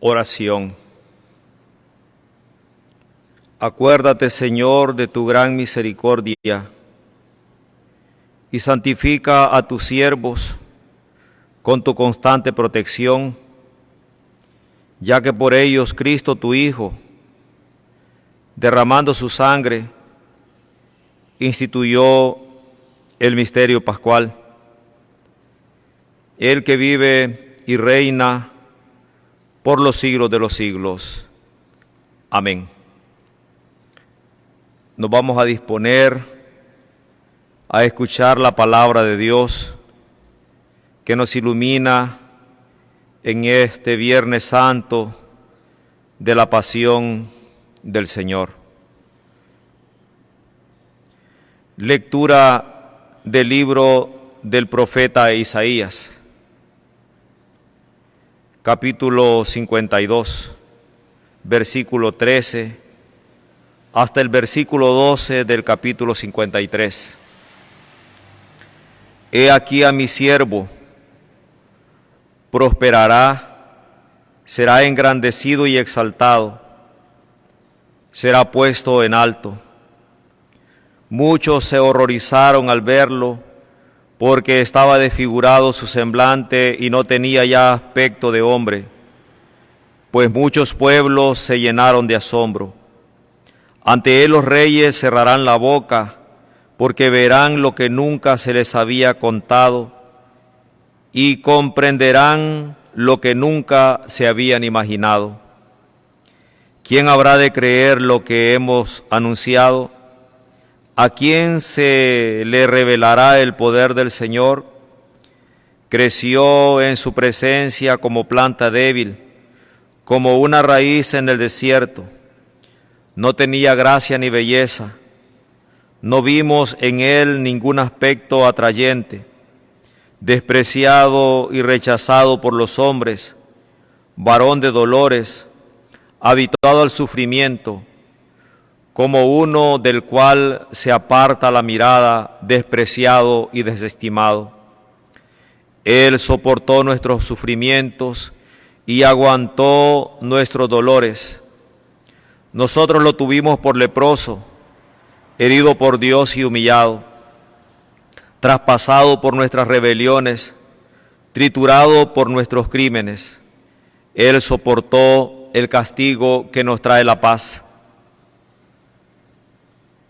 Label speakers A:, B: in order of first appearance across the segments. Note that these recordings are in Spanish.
A: Oración. Acuérdate, Señor, de tu gran misericordia y santifica a tus siervos con tu constante protección, ya que por ellos Cristo tu Hijo, derramando su sangre, instituyó el misterio pascual. El que vive y reina por los siglos de los siglos. Amén. Nos vamos a disponer a escuchar la palabra de Dios que nos ilumina en este Viernes Santo de la Pasión del Señor. Lectura del libro del profeta Isaías, capítulo 52, versículo 13, hasta el versículo 12 del capítulo 53. He aquí a mi siervo, prosperará, será engrandecido y exaltado, será puesto en alto. Muchos se horrorizaron al verlo, porque estaba desfigurado su semblante y no tenía ya aspecto de hombre, pues muchos pueblos se llenaron de asombro. Ante él los reyes cerrarán la boca, porque verán lo que nunca se les había contado y comprenderán lo que nunca se habían imaginado. ¿Quién habrá de creer lo que hemos anunciado? ¿A quién se le revelará el poder del Señor? Creció en su presencia como planta débil, como una raíz en el desierto. No tenía gracia ni belleza. No vimos en él ningún aspecto atrayente. Despreciado y rechazado por los hombres, varón de dolores, habituado al sufrimiento, como uno del cual se aparta la mirada, despreciado y desestimado. Él soportó nuestros sufrimientos y aguantó nuestros dolores. Nosotros lo tuvimos por leproso, herido por Dios y humillado, traspasado por nuestras rebeliones, triturado por nuestros crímenes. Él soportó el castigo que nos trae la paz.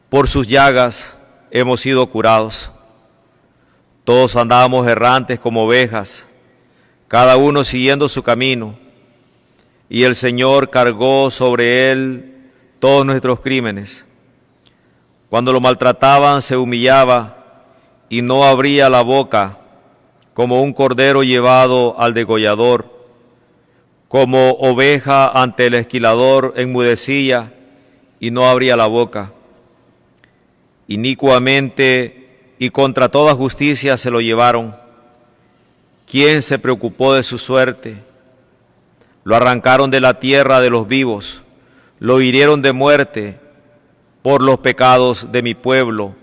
A: Por sus llagas hemos sido curados. Todos andábamos errantes como ovejas, cada uno siguiendo su camino, y el Señor cargó sobre él todos nuestros crímenes. Cuando lo maltrataban se humillaba y no abría la boca, como un cordero llevado al degollador, como oveja ante el esquilador enmudecía y no abría la boca. Inicuamente y contra toda justicia se lo llevaron. ¿Quién se preocupó de su suerte? Lo arrancaron de la tierra de los vivos, lo hirieron de muerte por los pecados de mi pueblo.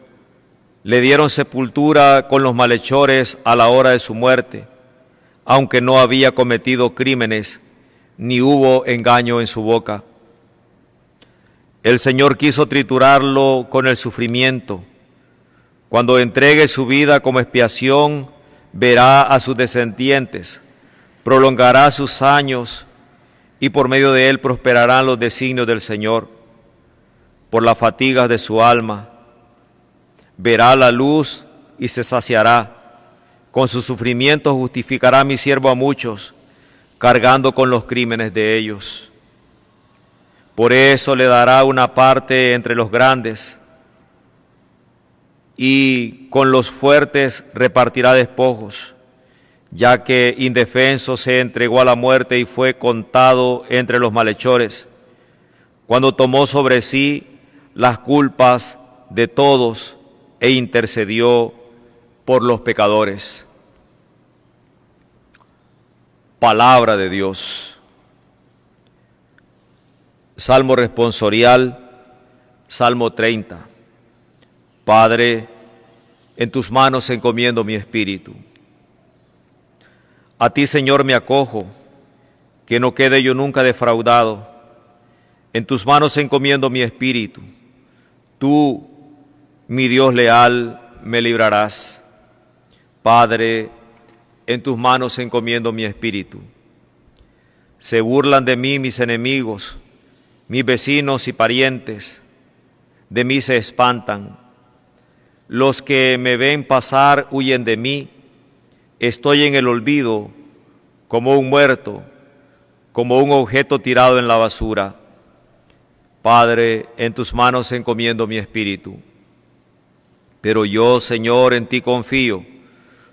A: Le dieron sepultura con los malhechores a la hora de su muerte, aunque no había cometido crímenes, ni hubo engaño en su boca. El Señor quiso triturarlo con el sufrimiento. Cuando entregue su vida como expiación, verá a sus descendientes, prolongará sus años y por medio de él prosperarán los designios del Señor. Por las fatigas de su alma, verá la luz y se saciará. Con su sufrimiento justificará a mi siervo a muchos, cargando con los crímenes de ellos. Por eso le dará una parte entre los grandes, y con los fuertes repartirá despojos, ya que indefenso se entregó a la muerte y fue contado entre los malhechores, cuando tomó sobre sí las culpas de todos e intercedió por los pecadores. Palabra de Dios. Salmo responsorial, Salmo 30. Padre, en tus manos encomiendo mi espíritu. A ti, Señor, me acojo, que no quede yo nunca defraudado. En tus manos encomiendo mi espíritu. Tú, mi Dios leal, me librarás. Padre, en tus manos encomiendo mi espíritu. Se burlan de mí mis enemigos, mis vecinos y parientes, de mí se espantan. Los que me ven pasar huyen de mí. Estoy en el olvido, como un muerto, como un objeto tirado en la basura. Padre, en tus manos encomiendo mi espíritu. Pero yo, Señor, en ti confío.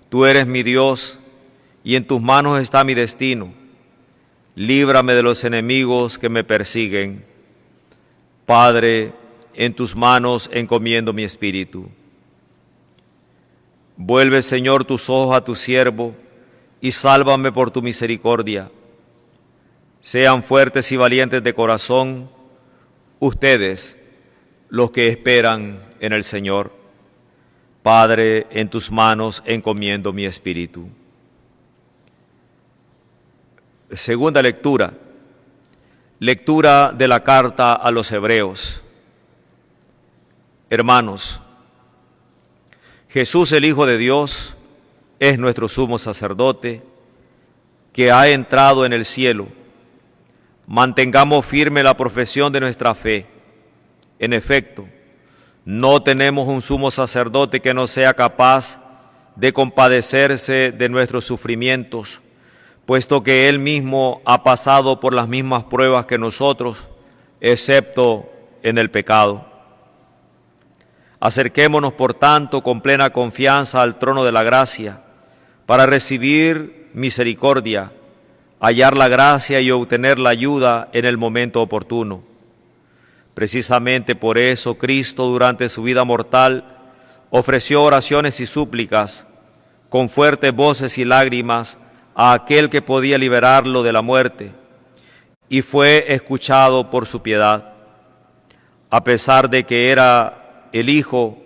A: Tú eres mi Dios, y en tus manos está mi destino. Líbrame de los enemigos que me persiguen. Padre, en tus manos encomiendo mi espíritu. Vuelve, Señor, tus ojos a tu siervo, y sálvame por tu misericordia. Sean fuertes y valientes de corazón ustedes, los que esperan en el Señor. Padre, en tus manos encomiendo mi espíritu. Segunda lectura. Lectura de la carta a los Hebreos. Hermanos, Jesús, el Hijo de Dios, es nuestro sumo sacerdote, que ha entrado en el cielo. Mantengamos firme la profesión de nuestra fe. En efecto, no tenemos un sumo sacerdote que no sea capaz de compadecerse de nuestros sufrimientos, puesto que Él mismo ha pasado por las mismas pruebas que nosotros, excepto en el pecado. Acerquémonos, por tanto, con plena confianza al trono de la gracia, para recibir misericordia, hallar la gracia y obtener la ayuda en el momento oportuno. Precisamente por eso Cristo, durante su vida mortal, ofreció oraciones y súplicas con fuertes voces y lágrimas a aquel que podía liberarlo de la muerte, y fue escuchado por su piedad. A pesar de que era el Hijo,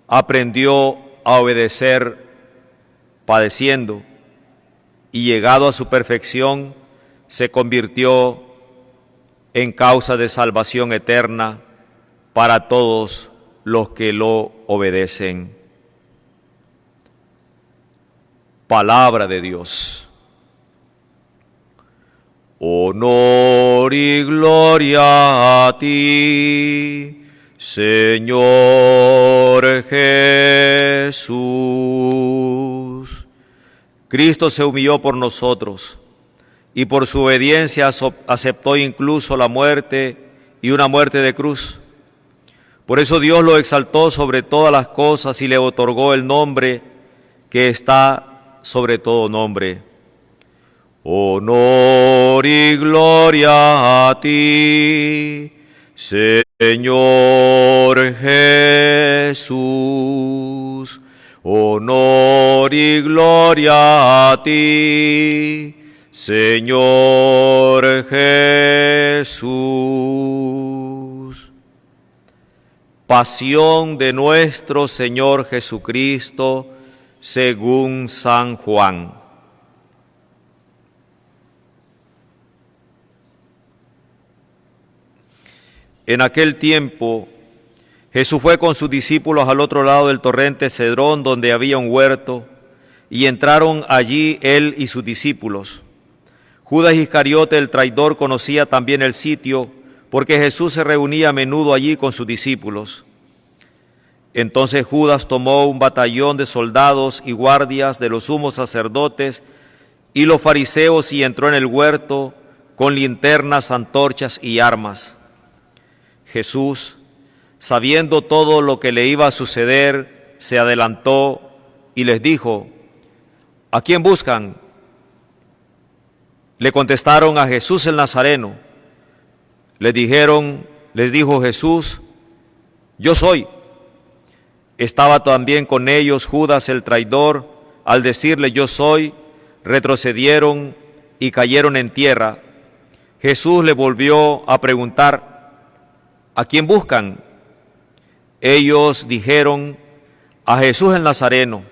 A: aprendió a obedecer padeciendo, y llegado a su perfección, se convirtió en causa de salvación eterna para todos los que lo obedecen. Palabra de Dios. Honor y gloria a ti, Señor Jesús. Cristo se humilló por nosotros y por su obediencia aceptó incluso la muerte y una muerte de cruz. Por eso Dios lo exaltó sobre todas las cosas y le otorgó el nombre que está sobre todo nombre. Honor y gloria a ti, Señor Jesús. Honor y gloria a ti, Señor Jesús. Pasión de nuestro Señor Jesucristo según San Juan. En aquel tiempo, Jesús fue con sus discípulos al otro lado del torrente Cedrón, donde había un huerto, y entraron allí él y sus discípulos. Judas Iscariote, el traidor, conocía también el sitio, porque Jesús se reunía a menudo allí con sus discípulos. Entonces Judas tomó un batallón de soldados y guardias de los sumos sacerdotes y los fariseos y entró en el huerto con linternas, antorchas y armas. Jesús, sabiendo todo lo que le iba a suceder, se adelantó y les dijo: ¿A quién buscan? Le contestaron: a Jesús el Nazareno. Les dijo Jesús: yo soy. Estaba también con ellos Judas el traidor. Al decirle yo soy, retrocedieron y cayeron en tierra. Jesús le volvió a preguntar: ¿a quién buscan? Ellos dijeron: a Jesús el Nazareno.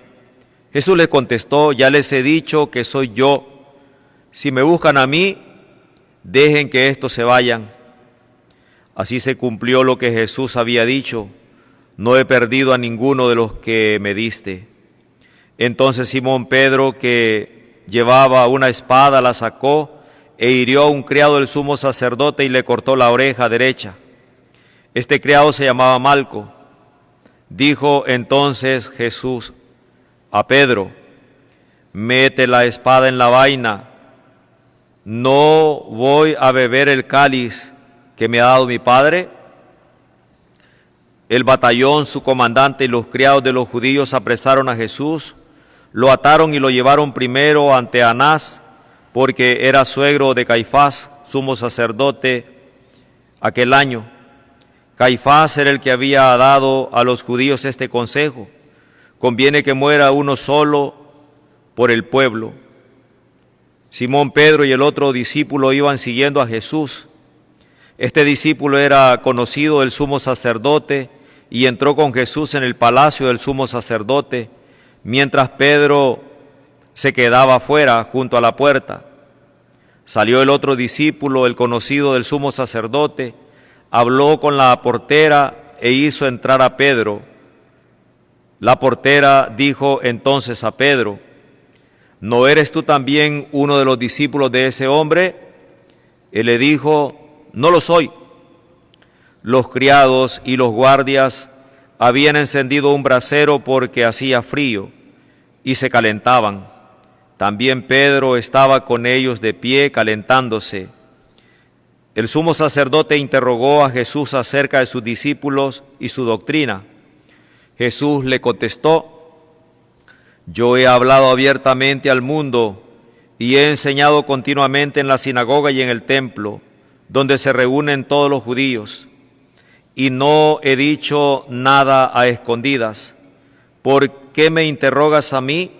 A: Jesús les contestó: ya les he dicho que soy yo. Si me buscan a mí, dejen que estos se vayan. Así se cumplió lo que Jesús había dicho: no he perdido a ninguno de los que me diste. Entonces Simón Pedro, que llevaba una espada, la sacó e hirió a un criado del sumo sacerdote y le cortó la oreja derecha. Este criado se llamaba Malco. Dijo entonces Jesús a Pedro: mete la espada en la vaina. ¿No voy a beber el cáliz que me ha dado mi Padre? El batallón, su comandante y los criados de los judíos apresaron a Jesús, lo ataron y lo llevaron primero ante Anás, porque era suegro de Caifás, sumo sacerdote, aquel año. Caifás era el que había dado a los judíos este consejo: conviene que muera uno solo por el pueblo. Simón Pedro y el otro discípulo iban siguiendo a Jesús. Este discípulo era conocido del sumo sacerdote y entró con Jesús en el palacio del sumo sacerdote, mientras Pedro se quedaba afuera junto a la puerta. Salió el otro discípulo, el conocido del sumo sacerdote, habló con la portera e hizo entrar a Pedro. La portera dijo entonces a Pedro: ¿no eres tú también uno de los discípulos de ese hombre? Él le dijo: no lo soy. Los criados y los guardias habían encendido un brasero porque hacía frío y se calentaban. También Pedro estaba con ellos de pie calentándose. El sumo sacerdote interrogó a Jesús acerca de sus discípulos y su doctrina. Jesús le contestó: yo he hablado abiertamente al mundo y he enseñado continuamente en la sinagoga y en el templo, donde se reúnen todos los judíos, y no he dicho nada a escondidas. ¿Por qué me interrogas a mí?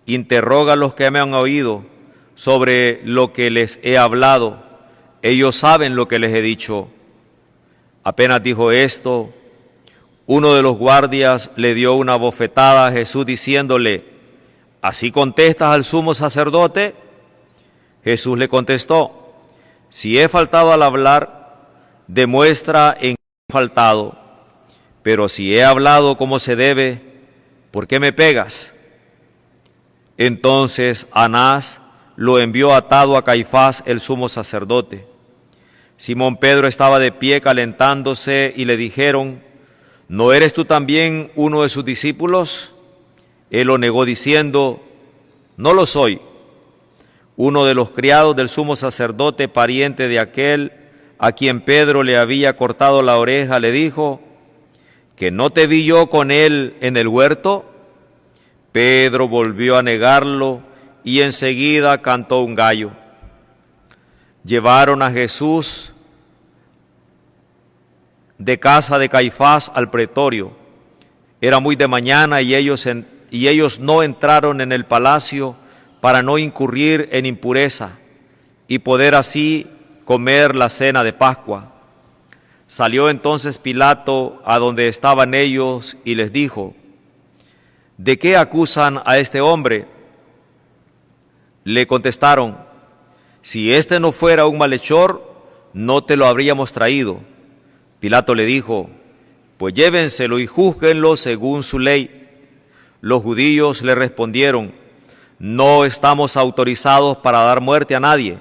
A: Interroga a los que me han oído sobre lo que les he hablado. Ellos saben lo que les he dicho. Apenas dijo esto, uno de los guardias le dio una bofetada a Jesús diciéndole: ¿así contestas al sumo sacerdote? Jesús le contestó: si he faltado al hablar, demuestra en qué he faltado. Pero si he hablado como se debe, ¿por qué me pegas? Entonces Anás lo envió atado a Caifás, el sumo sacerdote. Simón Pedro estaba de pie calentándose y le dijeron: ¿no eres tú también uno de sus discípulos? Él lo negó diciendo: no lo soy. Uno de los criados del sumo sacerdote, pariente de aquel a quien Pedro le había cortado la oreja, le dijo: ¿que no te vi yo con él en el huerto? Pedro volvió a negarlo y enseguida cantó un gallo. Llevaron a Jesús de casa de Caifás al pretorio. Era muy de mañana y ellos no entraron en el palacio para no incurrir en impureza y poder así comer la cena de Pascua. Salió entonces Pilato a donde estaban ellos y les dijo: ¿de qué acusan a este hombre? Le contestaron: si este no fuera un malhechor, no te lo habríamos traído. Pilato le dijo: pues llévenselo y júzguenlo según su ley. Los judíos le respondieron: no estamos autorizados para dar muerte a nadie.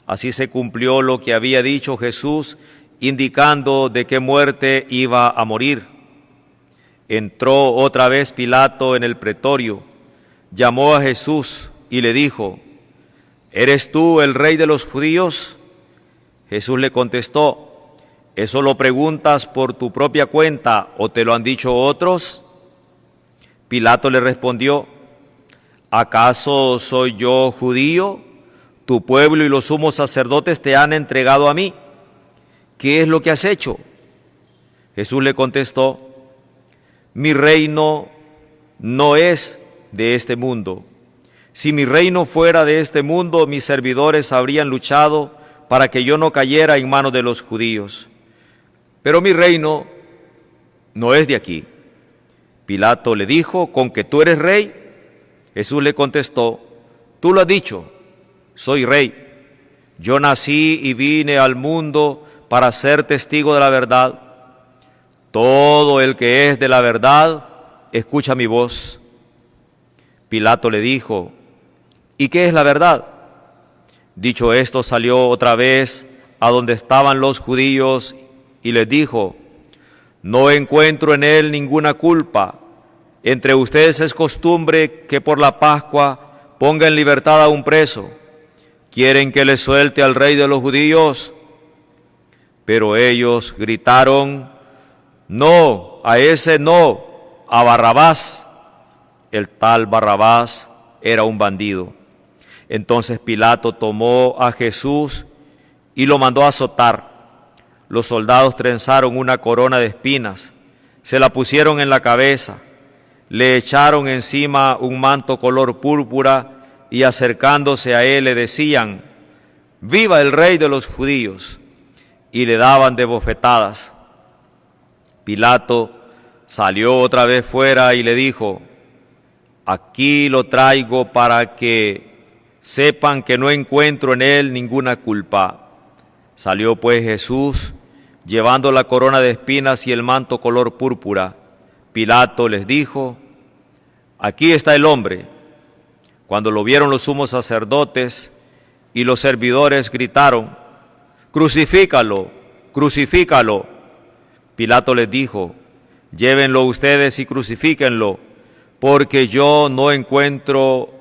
A: Así se cumplió lo que había dicho Jesús, indicando de qué muerte iba a morir. Entró otra vez Pilato en el pretorio, llamó a Jesús y le dijo: ¿eres tú el rey de los judíos? Jesús le contestó: ¿eso lo preguntas por tu propia cuenta o te lo han dicho otros? Pilato le respondió: ¿acaso soy yo judío? Tu pueblo y los sumos sacerdotes te han entregado a mí. ¿Qué es lo que has hecho? Jesús le contestó: mi reino no es de este mundo. Si mi reino fuera de este mundo, mis servidores habrían luchado para que yo no cayera en manos de los judíos. Pero mi reino no es de aquí. Pilato le dijo: ¿con que tú eres rey? Jesús le contestó: tú lo has dicho, soy rey. Yo nací y vine al mundo para ser testigo de la verdad. Todo el que es de la verdad, escucha mi voz. Pilato le dijo, ¿y qué es la verdad? Dicho esto, salió otra vez a donde estaban los judíos y les dijo, no encuentro en él ninguna culpa. Entre ustedes es costumbre que por la Pascua ponga en libertad a un preso. ¿Quieren que le suelte al rey de los judíos? Pero ellos gritaron, no, a ese no, a Barrabás. El tal Barrabás era un bandido. Entonces Pilato tomó a Jesús y lo mandó a azotar. Los soldados trenzaron una corona de espinas, se la pusieron en la cabeza, le echaron encima un manto color púrpura y acercándose a él le decían, ¡viva el rey de los judíos! Y le daban de bofetadas. Pilato salió otra vez fuera y le dijo, aquí lo traigo para que sepan que no encuentro en él ninguna culpa. Salió pues Jesús, llevando la corona de espinas y el manto color púrpura. Pilato les dijo, aquí está el hombre. Cuando lo vieron los sumos sacerdotes y los servidores gritaron, crucifícalo, crucifícalo. Pilato les dijo, llévenlo ustedes y crucifíquenlo, porque yo no encuentro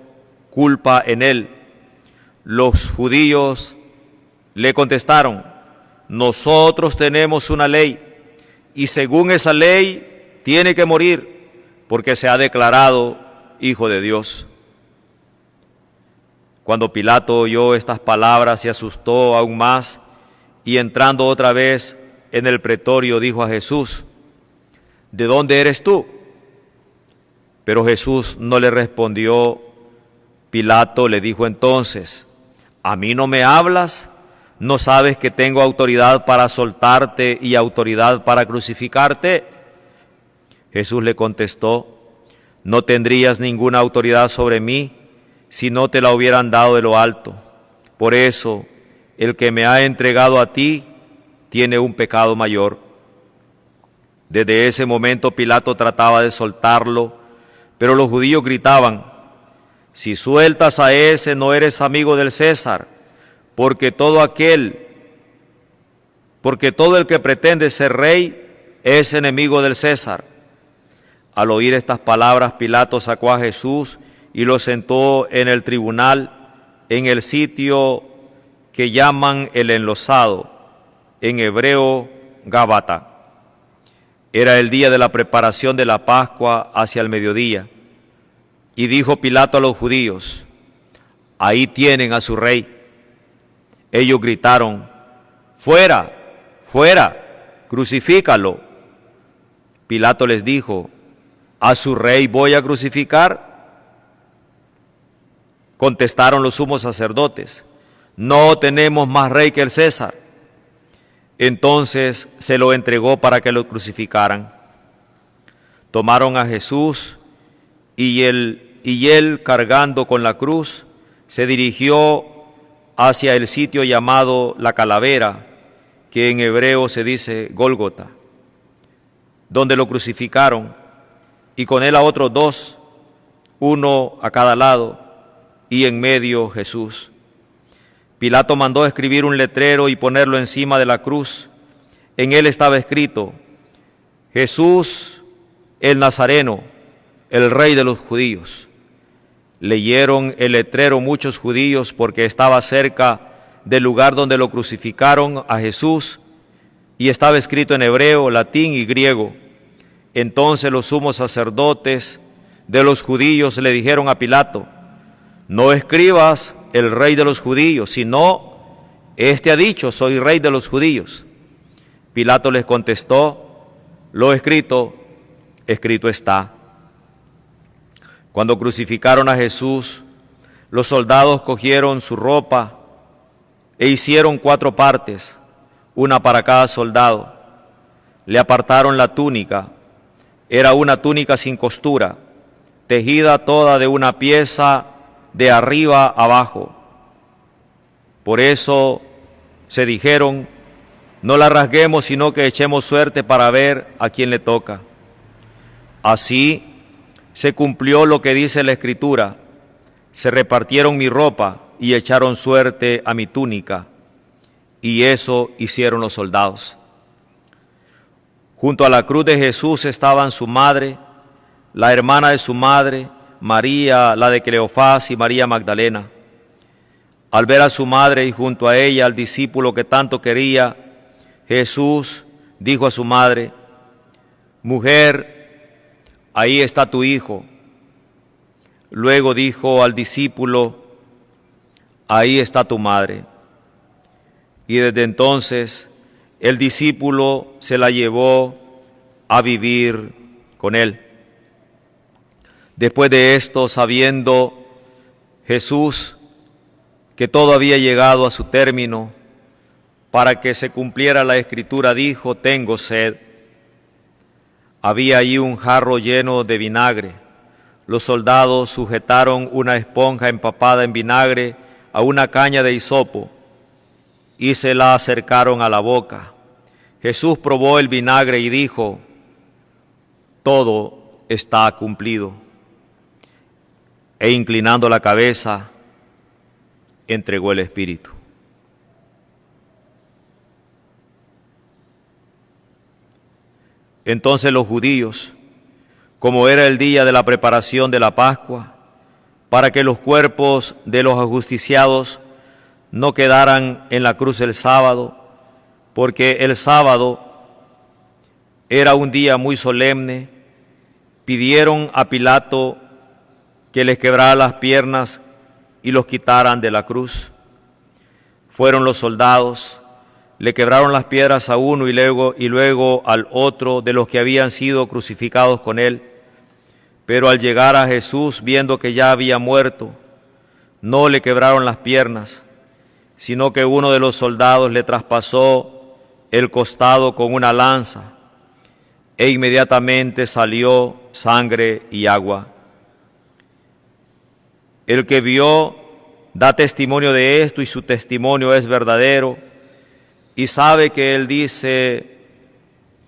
A: culpa en él. Los judíos le contestaron, nosotros tenemos una ley, y según esa ley tiene que morir, porque se ha declarado Hijo de Dios. Cuando Pilato oyó estas palabras, se asustó aún más, y entrando otra vez en el pretorio, dijo a Jesús, ¿de dónde eres tú? Pero Jesús no le respondió. Pilato le dijo entonces, ¿a mí no me hablas? ¿No sabes que tengo autoridad para soltarte y autoridad para crucificarte? Jesús le contestó, no tendrías ninguna autoridad sobre mí si no te la hubieran dado de lo alto. Por eso, el que me ha entregado a ti tiene un pecado mayor. Desde ese momento Pilato trataba de soltarlo, pero los judíos gritaban, si sueltas a ese no eres amigo del César, porque todo el que pretende ser rey es enemigo del César. Al oír estas palabras, Pilato sacó a Jesús y lo sentó en el tribunal, en el sitio que llaman el enlosado, en hebreo Gábata. Era el día de la preparación de la Pascua hacia el mediodía. Y dijo Pilato a los judíos, ahí tienen a su rey. Ellos gritaron, fuera, fuera, crucifícalo. Pilato les dijo, ¿a su rey voy a crucificar? Contestaron los sumos sacerdotes, no tenemos más rey que el César. Entonces se lo entregó para que lo crucificaran. Tomaron a Jesús y él cargando con la cruz se dirigió hacia el sitio llamado la Calavera, que en hebreo se dice Gólgota, donde lo crucificaron, y con él a otros dos, uno a cada lado, y en medio Jesús. Pilato mandó escribir un letrero y ponerlo encima de la cruz. En él estaba escrito, Jesús el Nazareno, el rey de los judíos. Leyeron el letrero muchos judíos porque estaba cerca del lugar donde lo crucificaron a Jesús y estaba escrito en hebreo, latín y griego. Entonces los sumos sacerdotes de los judíos le dijeron a Pilato, no escribas el rey de los judíos, sino este ha dicho, soy rey de los judíos. Pilato les contestó, lo escrito, escrito está. Cuando crucificaron a Jesús, los soldados cogieron su ropa e hicieron 4 partes, una para cada soldado. Le apartaron la túnica, era una túnica sin costura, tejida toda de una pieza de arriba abajo. Por eso se dijeron: no la rasguemos, sino que echemos suerte para ver a quién le toca. Así se cumplió lo que dice la Escritura: se repartieron mi ropa y echaron suerte a mi túnica. Y eso hicieron los soldados. Junto a la cruz de Jesús estaban su madre, la hermana de su madre, María, la de Cleofás, y María Magdalena. Al ver a su madre y junto a ella al discípulo que tanto quería, Jesús dijo a su madre: mujer, ahí está tu hijo. Luego dijo al discípulo: ahí está tu madre. Y desde entonces el discípulo se la llevó a vivir con él. Después de esto, sabiendo Jesús que todo había llegado a su término, para que se cumpliera la Escritura, dijo: tengo sed. Había allí un jarro lleno de vinagre. Los soldados sujetaron una esponja empapada en vinagre a una caña de hisopo y se la acercaron a la boca. Jesús probó el vinagre y dijo: todo está cumplido. E inclinando la cabeza, entregó el espíritu. Entonces los judíos, como era el día de la preparación de la Pascua, para que los cuerpos de los ajusticiados no quedaran en la cruz el sábado, porque el sábado era un día muy solemne, pidieron a Pilato que les quebrara las piernas y los quitaran de la cruz. Fueron los soldados, le quebraron las piedras a uno y luego al otro de los que habían sido crucificados con él. Pero al llegar a Jesús, viendo que ya había muerto, no le quebraron las piernas, sino que uno de los soldados le traspasó el costado con una lanza, e inmediatamente salió sangre y agua. El que vio da testimonio de esto, y su testimonio es verdadero, y sabe que él dice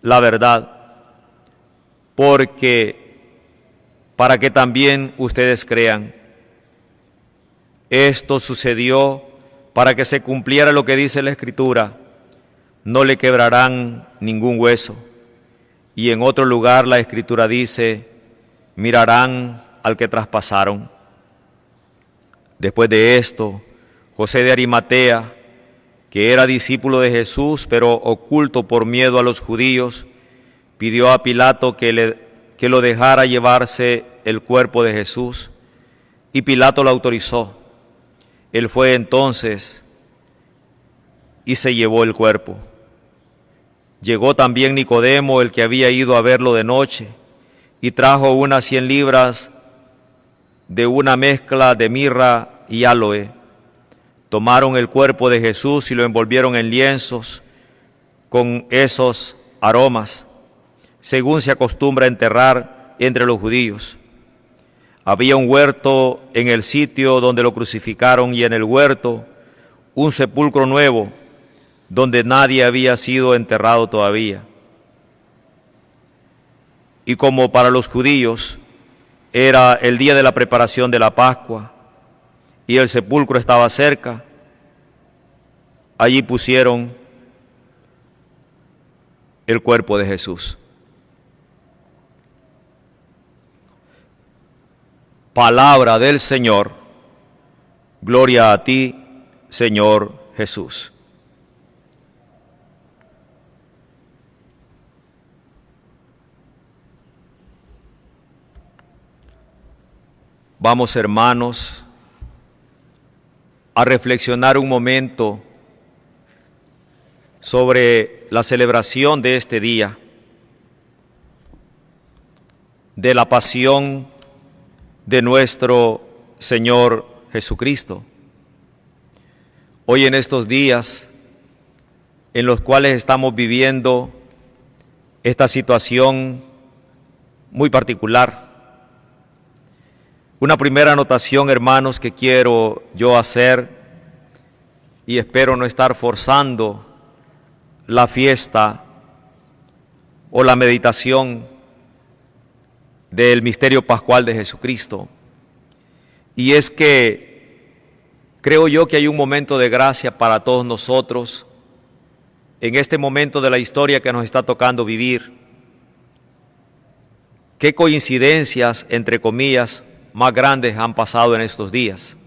A: la verdad, para que también ustedes crean. Esto sucedió para que se cumpliera lo que dice la Escritura: no le quebrarán ningún hueso. Y en otro lugar la Escritura dice: mirarán al que traspasaron. Después de esto, José de Arimatea, que era discípulo de Jesús, pero oculto por miedo a los judíos, pidió a Pilato que lo dejara llevarse el cuerpo de Jesús, y Pilato lo autorizó. Él fue entonces y se llevó el cuerpo. Llegó también Nicodemo, el que había ido a verlo de noche, y trajo unas 100 libras de una mezcla de mirra y áloe. Tomaron el cuerpo de Jesús y lo envolvieron en lienzos con esos aromas, según se acostumbra enterrar entre los judíos. Había un huerto en el sitio donde lo crucificaron, y en el huerto un sepulcro nuevo, donde nadie había sido enterrado todavía. Y como para los judíos era el día de la preparación de la Pascua, y el sepulcro estaba cerca, allí pusieron el cuerpo de Jesús. Palabra del Señor. Gloria a ti, Señor Jesús. Vamos, hermanos, a reflexionar un momento sobre la celebración de este día, de la pasión de nuestro Señor Jesucristo. Hoy, en estos días en los cuales estamos viviendo esta situación muy particular, una primera anotación, hermanos, que quiero yo hacer y espero no estar forzando la fiesta o la meditación del misterio pascual de Jesucristo. Y es que creo yo que hay un momento de gracia para todos nosotros en este momento de la historia que nos está tocando vivir. Qué coincidencias, entre comillas, más grandes han pasado en estos días.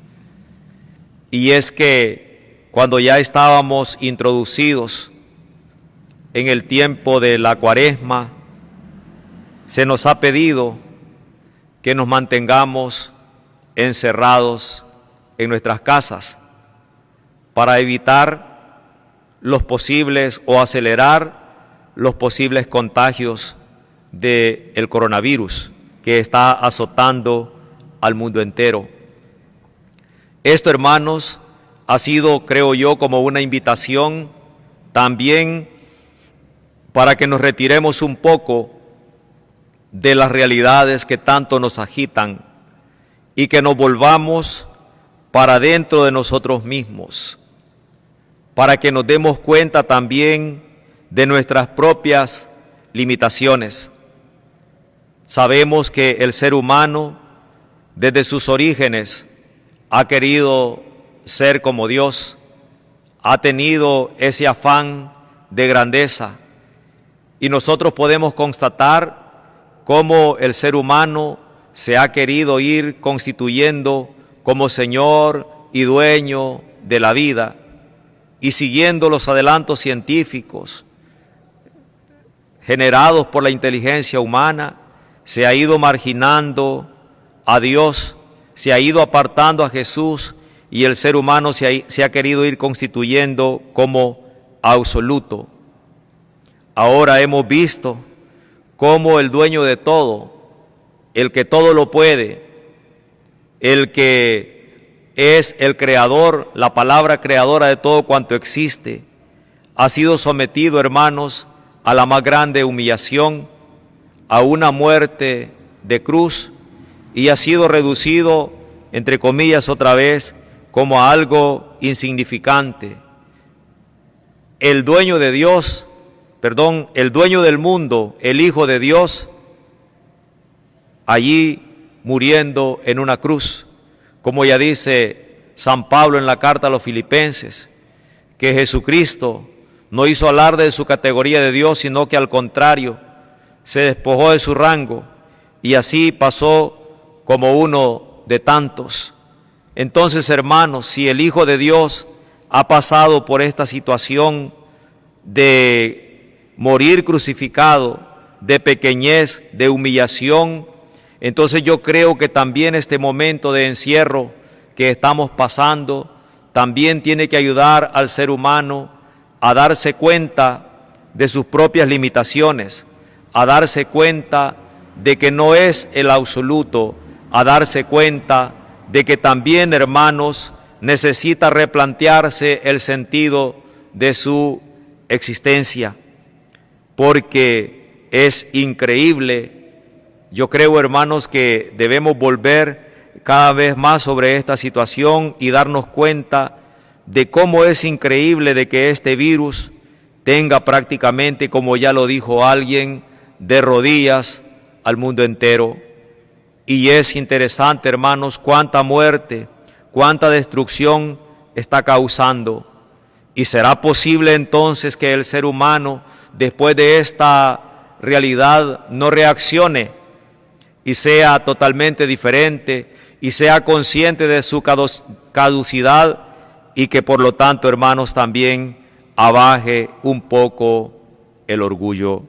A: Y es que cuando ya estábamos introducidos en el tiempo de la Cuaresma, se nos ha pedido que nos mantengamos encerrados en nuestras casas para evitar los posibles o acelerar los posibles contagios del coronavirus que está azotando al mundo entero. Esto, hermanos, ha sido, creo yo, como una invitación también para que nos retiremos un poco de las realidades que tanto nos agitan y que nos volvamos para dentro de nosotros mismos, para que nos demos cuenta también de nuestras propias limitaciones. Sabemos que el ser humano, desde sus orígenes, ha querido ser como Dios, ha tenido ese afán de grandeza, y nosotros podemos constatar cómo el ser humano se ha querido ir constituyendo como Señor y dueño de la vida, y siguiendo los adelantos científicos generados por la inteligencia humana, se ha ido marginando a Dios, se ha ido apartando a Jesús, y el ser humano se ha querido ir constituyendo como absoluto. Ahora hemos visto cómo el dueño de todo, el que todo lo puede, el que es el creador, la palabra creadora de todo cuanto existe, ha sido sometido, hermanos, a la más grande humillación, a una muerte de cruz, y ha sido reducido, entre comillas otra vez, como a algo insignificante. El dueño de Dios, el dueño del mundo, el Hijo de Dios, allí muriendo en una cruz, como ya dice San Pablo en la carta a los Filipenses, que Jesucristo no hizo alarde de su categoría de Dios, sino que al contrario, se despojó de su rango y así pasó como uno de tantos. Entonces, hermanos, si el Hijo de Dios ha pasado por esta situación de morir crucificado, de pequeñez, de humillación, entonces yo creo que también este momento de encierro que estamos pasando también tiene que ayudar al ser humano a darse cuenta de sus propias limitaciones, a darse cuenta de que no es el absoluto, a darse cuenta de que también, hermanos, necesita replantearse el sentido de su existencia, porque es increíble. Yo creo, hermanos, que debemos volver cada vez más sobre esta situación y darnos cuenta de cómo es increíble de que este virus tenga prácticamente, como ya lo dijo alguien, de rodillas al mundo entero. Y es interesante, hermanos, cuánta muerte, cuánta destrucción está causando. ¿Y será posible entonces que el ser humano, después de esta realidad, no reaccione y sea totalmente diferente y sea consciente de su caducidad, y que por lo tanto, hermanos, también abaje un poco el orgullo?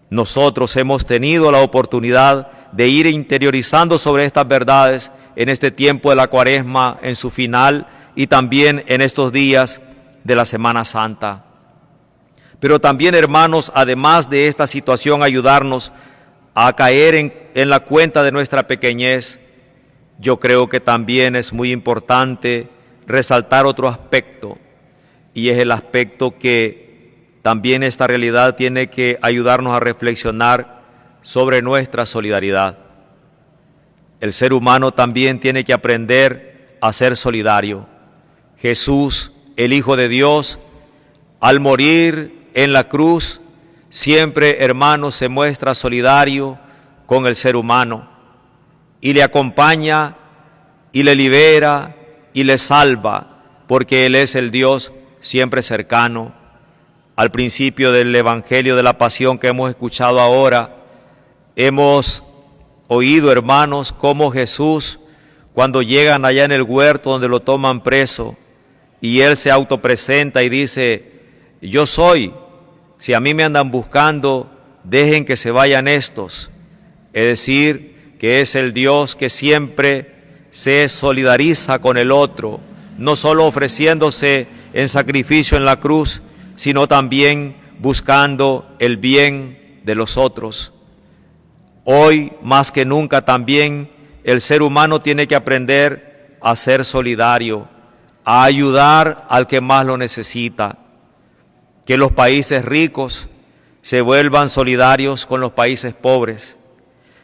A: Nosotros hemos tenido la oportunidad de ir interiorizando sobre estas verdades en este tiempo de la Cuaresma, en su final, y también en estos días de la Semana Santa. Pero también, hermanos, además de esta situación, ayudarnos a caer en la cuenta de nuestra pequeñez, yo creo que también es muy importante resaltar otro aspecto, y es el aspecto que también esta realidad tiene que ayudarnos a reflexionar sobre nuestra solidaridad. El ser humano también tiene que aprender a ser solidario. Jesús el Hijo de Dios, al morir en la cruz, siempre, hermanos, se muestra solidario con el ser humano y le acompaña y le libera y le salva, porque Él es el Dios siempre cercano. Al principio del Evangelio de la Pasión que hemos escuchado ahora, hemos oído, hermanos, cómo Jesús, cuando llegan allá en el huerto donde lo toman preso, y Él se autopresenta y dice: yo soy, si a mí me andan buscando, dejen que se vayan estos. Es decir, que es el Dios que siempre se solidariza con el otro, no solo ofreciéndose en sacrificio en la cruz, sino también buscando el bien de los otros. Hoy, más que nunca, también el ser humano tiene que aprender a ser solidario, a ayudar al que más lo necesita. Que los países ricos se vuelvan solidarios con los países pobres.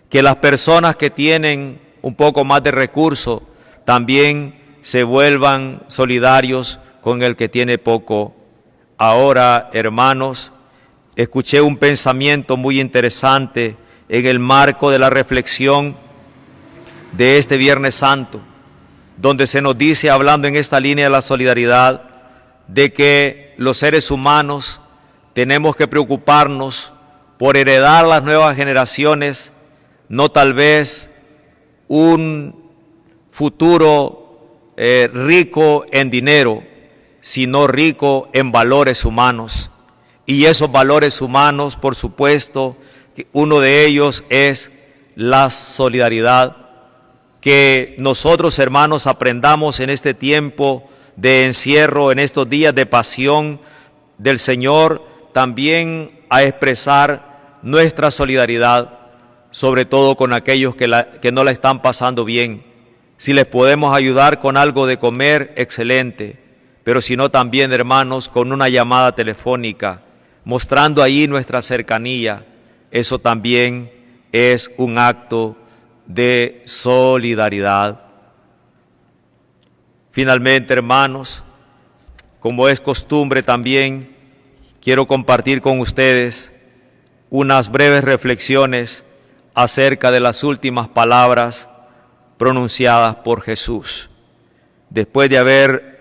A: Que las personas que tienen un poco más de recursos también se vuelvan solidarios con el que tiene poco. Ahora, hermanos, escuché un pensamiento muy interesante en el marco de la reflexión de este Viernes Santo, donde se nos dice, hablando en esta línea de la solidaridad, de que los seres humanos tenemos que preocuparnos por heredar a las nuevas generaciones, no tal vez un futuro rico en dinero, sino rico en valores humanos. Y esos valores humanos, por supuesto, uno de ellos es la solidaridad. Que nosotros, hermanos, aprendamos en este tiempo de encierro, en estos días de pasión del Señor, también a expresar nuestra solidaridad, sobre todo con aquellos que no la están pasando bien. Si les podemos ayudar con algo de comer, excelente, pero si no también, hermanos, con una llamada telefónica, mostrando ahí nuestra cercanía, eso también es un acto de solidaridad. Finalmente, hermanos, como es costumbre también, quiero compartir con ustedes unas breves reflexiones acerca de las últimas palabras pronunciadas por Jesús. Después de haber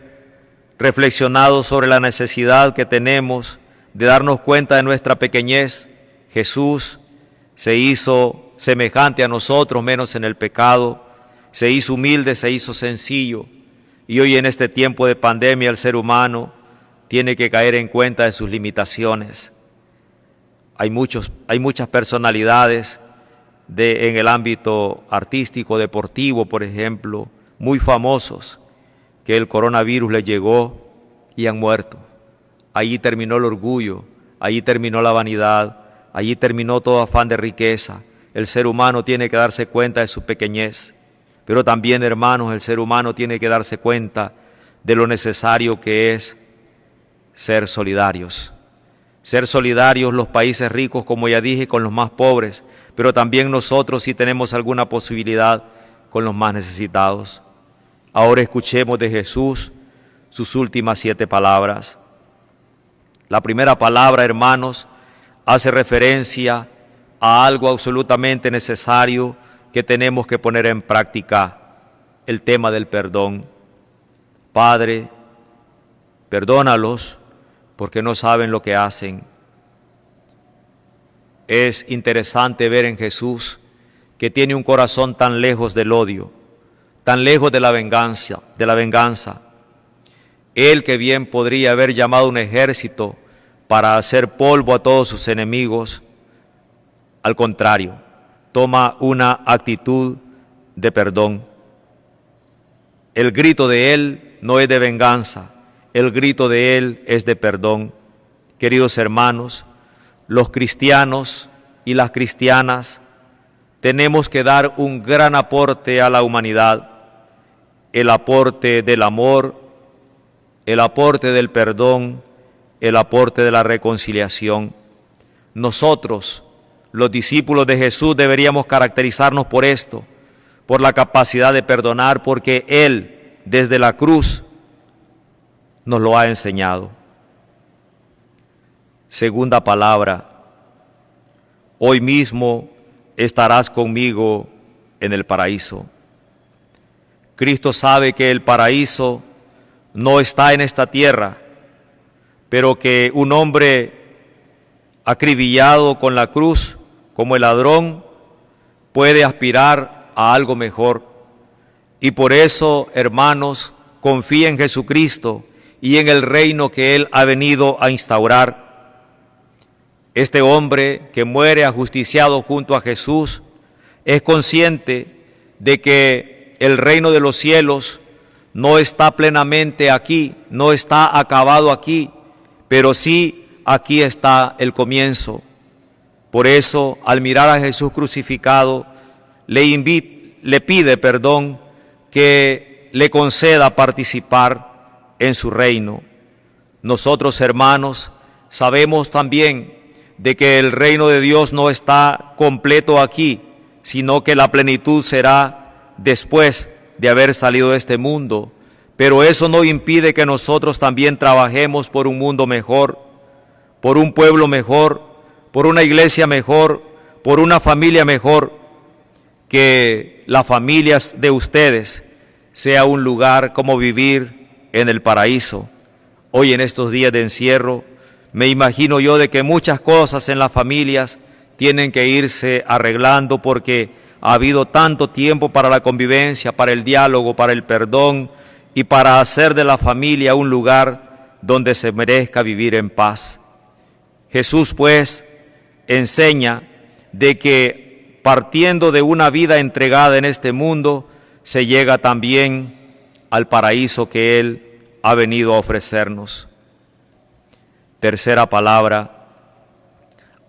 A: reflexionado sobre la necesidad que tenemos de darnos cuenta de nuestra pequeñez, Jesús se hizo semejante a nosotros, menos en el pecado, se hizo humilde, se hizo sencillo. Y hoy en este tiempo de pandemia el ser humano tiene que caer en cuenta de sus limitaciones. Hay muchas personalidades en el ámbito artístico, deportivo, por ejemplo, muy famosos, que el coronavirus les llegó y han muerto. Allí terminó el orgullo, allí terminó la vanidad, allí terminó todo afán de riqueza. El ser humano tiene que darse cuenta de su pequeñez, pero también, hermanos, el ser humano tiene que darse cuenta de lo necesario que es ser solidarios. Ser solidarios los países ricos, como ya dije, con los más pobres, pero también nosotros, si tenemos alguna posibilidad, con los más necesitados. Ahora escuchemos de Jesús sus últimas 7 palabras. La primera palabra, hermanos, hace referencia a algo absolutamente necesario que tenemos que poner en práctica, el tema del perdón. Padre, perdónalos porque no saben lo que hacen. Es interesante ver en Jesús que tiene un corazón tan lejos del odio, tan lejos de la venganza. Él, que bien podría haber llamado un ejército para hacer polvo a todos sus enemigos, al contrario, toma una actitud de perdón. El grito de Él no es de venganza, el grito de Él es de perdón. Queridos hermanos, los cristianos y las cristianas tenemos que dar un gran aporte a la humanidad, el aporte del amor, el aporte del perdón, el aporte de la reconciliación. Nosotros, los discípulos de Jesús, deberíamos caracterizarnos por esto, por la capacidad de perdonar, porque Él, desde la cruz, nos lo ha enseñado. Segunda palabra: hoy mismo estarás conmigo en el paraíso. Cristo sabe que el paraíso no está en esta tierra, pero que un hombre acribillado con la cruz, como el ladrón, puede aspirar a algo mejor. Y por eso, hermanos, confía en Jesucristo y en el reino que Él ha venido a instaurar. Este hombre que muere ajusticiado junto a Jesús es consciente de que el reino de los cielos no está plenamente aquí, no está acabado aquí, pero sí aquí está el comienzo. Por eso, al mirar a Jesús crucificado, le pide perdón, que le conceda participar en su reino. Nosotros, hermanos, sabemos también de que el reino de Dios no está completo aquí, sino que la plenitud será después de haber salido de este mundo. Pero eso no impide que nosotros también trabajemos por un mundo mejor, por un pueblo mejor, por una iglesia mejor, por una familia mejor. Que las familias de ustedes sea un lugar como vivir en el paraíso. Hoy, en estos días de encierro, me imagino yo de que muchas cosas en las familias tienen que irse arreglando, porque ha habido tanto tiempo para la convivencia, para el diálogo, para el perdón y para hacer de la familia un lugar donde se merezca vivir en paz. Jesús, pues, enseña de que partiendo de una vida entregada en este mundo, se llega también al paraíso que Él ha venido a ofrecernos. Tercera palabra: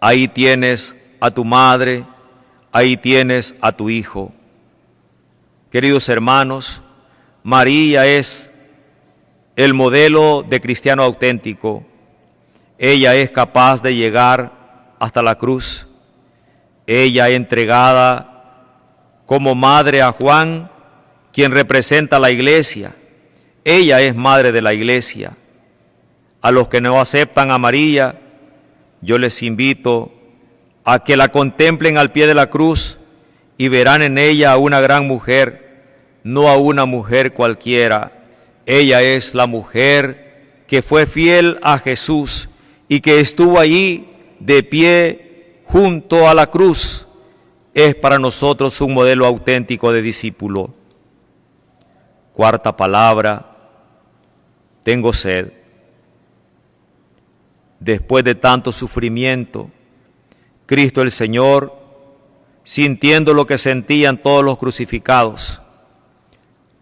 A: ahí tienes a tu madre, ahí tienes a tu hijo. Queridos hermanos, María es el modelo de cristiano auténtico. Ella es capaz de llegar hasta la cruz. Ella, entregada como madre a Juan, quien representa a la iglesia. Ella es madre de la iglesia. A los que no aceptan a María, yo les invito a que la contemplen al pie de la cruz y verán en ella a una gran mujer, no a una mujer cualquiera. Ella es la mujer que fue fiel a Jesús y que estuvo allí de pie junto a la cruz. Es para nosotros un modelo auténtico de discípulo. Cuarta palabra: tengo sed. Después de tanto sufrimiento, Cristo el Señor, sintiendo lo que sentían todos los crucificados,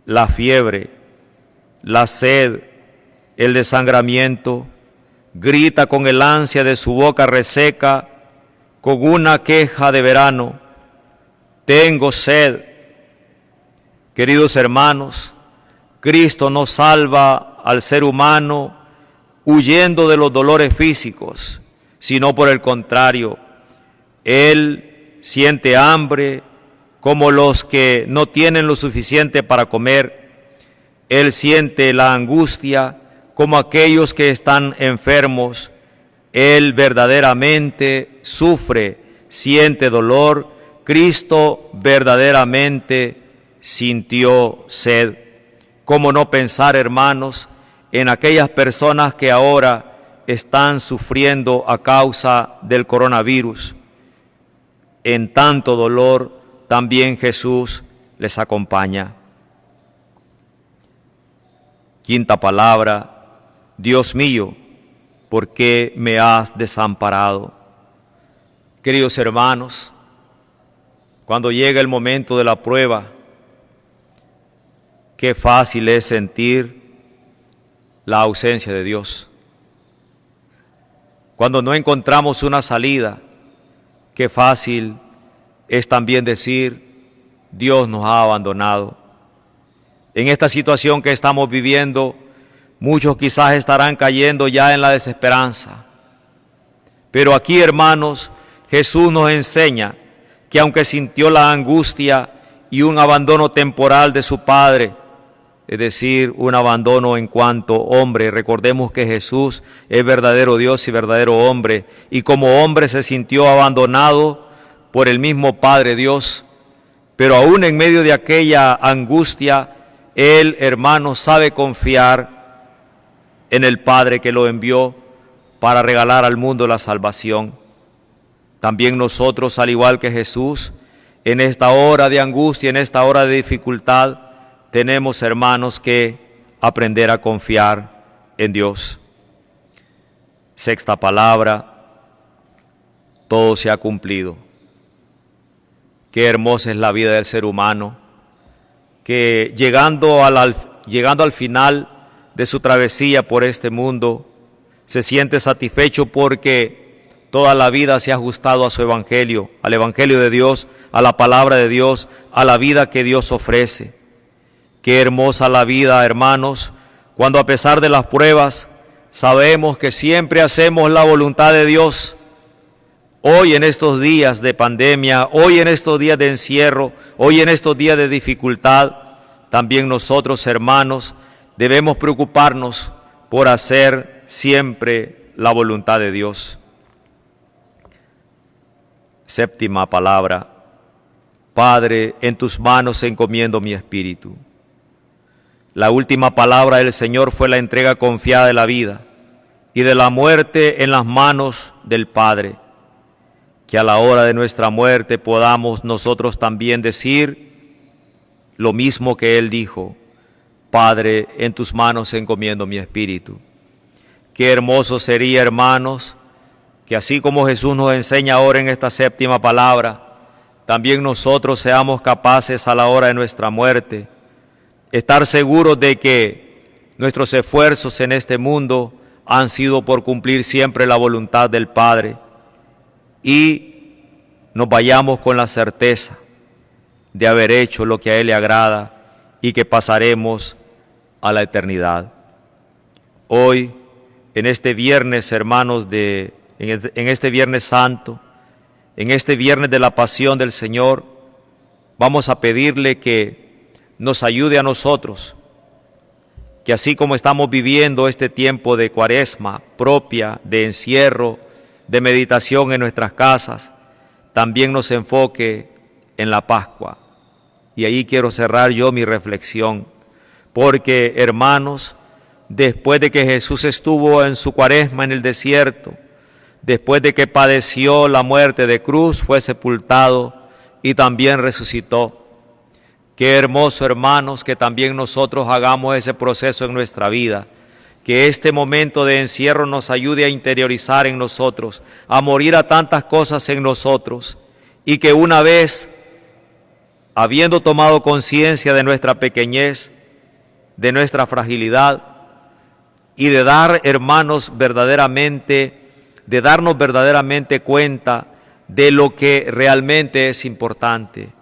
A: la fiebre, la sed, el desangramiento, grita con el ansia de su boca reseca, con una queja de verano: tengo sed. Queridos hermanos, Cristo no salva al ser humano huyendo de los dolores físicos, sino por el contrario, Él siente hambre como los que no tienen lo suficiente para comer. Él siente la angustia como aquellos que están enfermos. Él verdaderamente sufre, siente dolor. Cristo verdaderamente sintió sed. ¿Cómo no pensar, hermanos, en aquellas personas que ahora están sufriendo a causa del coronavirus? En tanto dolor, también Jesús les acompaña. Quinta palabra: Dios mío, ¿por qué me has desamparado? Queridos hermanos, cuando llega el momento de la prueba, qué fácil es sentir la ausencia de Dios. Cuando no encontramos una salida, qué fácil es también decir: Dios nos ha abandonado. En esta situación que estamos viviendo, muchos quizás estarán cayendo ya en la desesperanza. Pero aquí, hermanos, Jesús nos enseña que aunque sintió la angustia y un abandono temporal de su Padre, es decir, un abandono en cuanto hombre. Recordemos que Jesús es verdadero Dios y verdadero hombre, y como hombre se sintió abandonado por el mismo Padre Dios, pero aún en medio de aquella angustia, Él, hermano, sabe confiar en el Padre que lo envió para regalar al mundo la salvación. También nosotros, al igual que Jesús, en esta hora de angustia, en esta hora de dificultad, tenemos, hermanos, que aprender a confiar en Dios. Sexta palabra, todo se ha cumplido. Qué hermosa es la vida del ser humano, que llegando al final de su travesía por este mundo, se siente satisfecho porque toda la vida se ha ajustado a su evangelio, al evangelio de Dios, a la palabra de Dios, a la vida que Dios ofrece. Qué hermosa la vida, hermanos, cuando a pesar de las pruebas sabemos que siempre hacemos la voluntad de Dios. Hoy en estos días de pandemia, hoy en estos días de encierro, hoy en estos días de dificultad, también nosotros, hermanos, debemos preocuparnos por hacer siempre la voluntad de Dios. Séptima palabra, Padre, en tus manos encomiendo mi espíritu. La última palabra del Señor fue la entrega confiada de la vida y de la muerte en las manos del Padre. Que a la hora de nuestra muerte podamos nosotros también decir lo mismo que Él dijo: Padre, en tus manos encomiendo mi espíritu. Qué hermoso sería, hermanos, que así como Jesús nos enseña ahora en esta séptima palabra, también nosotros seamos capaces a la hora de nuestra muerte estar seguros de que nuestros esfuerzos en este mundo han sido por cumplir siempre la voluntad del Padre, y nos vayamos con la certeza de haber hecho lo que a Él le agrada y que pasaremos a la eternidad. Hoy, en este viernes, hermanos, en este Viernes Santo, en este viernes de la Pasión del Señor, vamos a pedirle que nos ayude a nosotros, que así como estamos viviendo este tiempo de Cuaresma propia, de encierro, de meditación en nuestras casas, también nos enfoque en la Pascua. Y ahí quiero cerrar yo mi reflexión, porque, hermanos, después de que Jesús estuvo en su Cuaresma en el desierto, después de que padeció la muerte de cruz, fue sepultado y también resucitó. Qué hermoso, hermanos, que también nosotros hagamos ese proceso en nuestra vida, que este momento de encierro nos ayude a interiorizar en nosotros, a morir a tantas cosas en nosotros, y que una vez, habiendo tomado conciencia de nuestra pequeñez, de nuestra fragilidad, y de dar, hermanos, de darnos verdaderamente cuenta de lo que realmente es importante.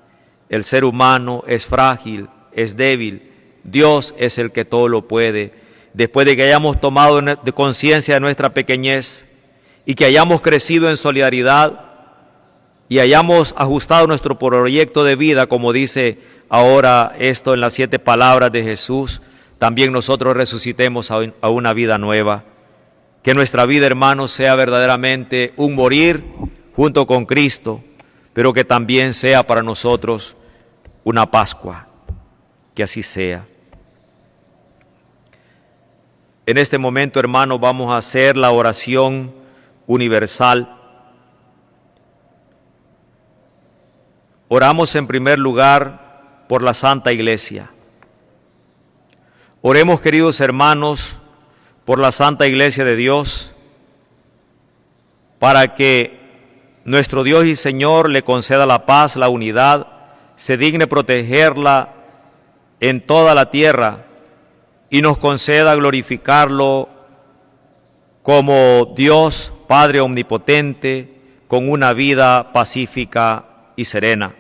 A: El ser humano es frágil, es débil. Dios es el que todo lo puede. Después de que hayamos tomado conciencia de nuestra pequeñez y que hayamos crecido en solidaridad y hayamos ajustado nuestro proyecto de vida, como dice ahora esto en las 7 palabras de Jesús, también nosotros resucitemos a una vida nueva. Que nuestra vida, hermanos, sea verdaderamente un morir junto con Cristo, pero que también sea para nosotros una Pascua, que así sea. En este momento, hermanos, vamos a hacer la oración universal. Oramos en primer lugar por la Santa Iglesia. Oremos, queridos hermanos, por la Santa Iglesia de Dios, para que nuestro Dios y Señor le conceda la paz, la unidad, se digne protegerla en toda la tierra y nos conceda glorificarlo como Dios Padre omnipotente, con una vida pacífica y serena.